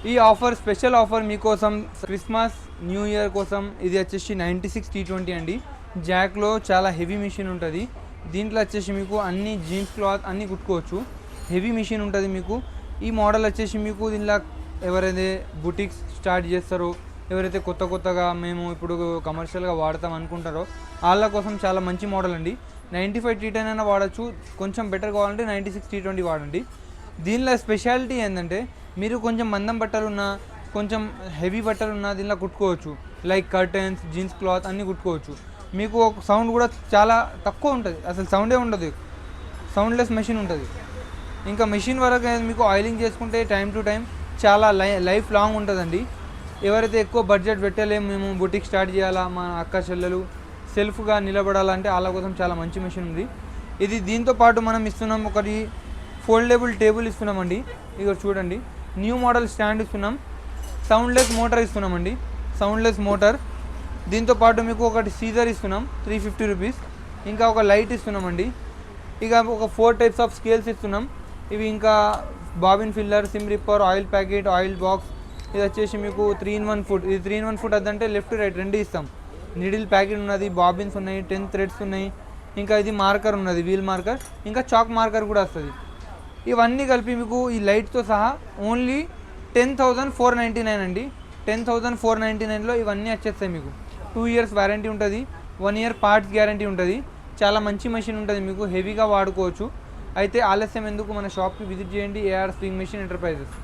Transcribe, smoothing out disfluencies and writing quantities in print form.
ఈ offer special offer మీకోసం Christmas new year కోసం ఇది వచ్చేసి 96T20 అండి. జాక్లో చాలా హెవీ మిషన్ ఉంటుంది. దీంట్లో వచ్చేసి మీకు అన్ని జీన్స్ క్లాత్ అన్నీ కుట్టుకోవచ్చు. హెవీ మిషన్ ఉంటుంది మీకు. ఈ మోడల్ వచ్చేసి మీకు దీనిలో ఎవరైతే బుటిక్స్ స్టార్ట్ చేస్తారో, ఎవరైతే కొత్తగా మేము ఇప్పుడు కమర్షియల్గా వాడతాం అనుకుంటారో వాళ్ళ కోసం చాలా మంచి మోడల్ అండి. 95T10 అయినా వాడచ్చు, కొంచెం బెటర్ కావాలంటే 96T20 వాడండి. దీనిలో స్పెషాలిటీ ఏంటంటే మీరు కొంచెం మందం బట్టలు ఉన్నా, కొంచెం హెవీ బట్టలు ఉన్నా దీనిలో కుట్టుకోవచ్చు. లైక్ కర్టెన్స్, జీన్స్ క్లాత్ అన్నీ కుట్టుకోవచ్చు. మీకు ఒక సౌండ్ కూడా చాలా తక్కువ ఉంటుంది, అసలు సౌండే ఉండదు, సౌండ్లెస్ మెషిన్ ఉంటుంది. ఇంకా మెషిన్ వరకు మీకు ఆయిలింగ్ చేసుకుంటే టైం టు టైం చాలా లైఫ్ లాంగ్ ఉంటుందండి. ఎవరైతే ఎక్కువ బడ్జెట్ పెట్టలేము, మేము బుటిక్ స్టార్ట్ చేయాలా, మా అక్క చెల్లెలు సెల్ఫ్గా నిలబడాలంటే వాళ్ళ కోసం చాలా మంచి మెషిన్ ఉంది ఇది. దీంతో పాటు మనం ఇస్తున్నాం ఒకటి ఫోల్డబుల్ టేబుల్ ఇస్తున్నామండి. ఇక చూడండి, న్యూ మోడల్ స్టాండ్ ఇస్తున్నాం. సౌండ్లెస్ మోటార్ ఇస్తున్నామండి, సౌండ్లెస్ మోటార్. దీంతో పాటు మీకు ఒకటి సీజర్ ఇస్తున్నాం 350 రూపీస్. ఇంకా ఒక లైట్ ఇస్తున్నామండి. ఇక ఒక 4 టైప్స్ ఆఫ్ స్కేల్స్ ఇస్తున్నాం. ఇవి ఇంకా bobbin filler, SIM ripper, oil packet, oil box. ఇది వచ్చేసి మీకు 3-in-1 ఫుడ్. ఇది 3-in-1 ఫుడ్ అదంటే లెఫ్ట్ రైట్ రెండు ఇస్తాం. నిడిల్ ప్యాకెట్ ఉన్నది, బాబిన్స్ ఉన్నాయి, 10 థ్రెడ్స్ ఉన్నాయి. ఇంకా ఇది మార్కర్ ఉన్నది, వీల్ మార్కర్, ఇంకా చాక్ మార్కర్ కూడా వస్తుంది. ఇవన్నీ కలిపి మీకు ఈ లైట్తో సహా ఓన్లీ 10,499 అండి. 10,499లో ఇవన్నీ వచ్చేస్తాయి మీకు. 2 years వారంటీ ఉంటుంది, 1 year పార్ట్స్ గ్యారంటీ ఉంటుంది. చాలా మంచి మెషిన్ ఉంటుంది, మీకు హెవీగా వాడుకోవచ్చు. అయితే ఆలస్యం ఎందుకు, మన షాప్కి విజిట్ చేయండి, ఏఆర్ స్వింగ్ మెషిన్ ఎంటర్ప్రైజెస్.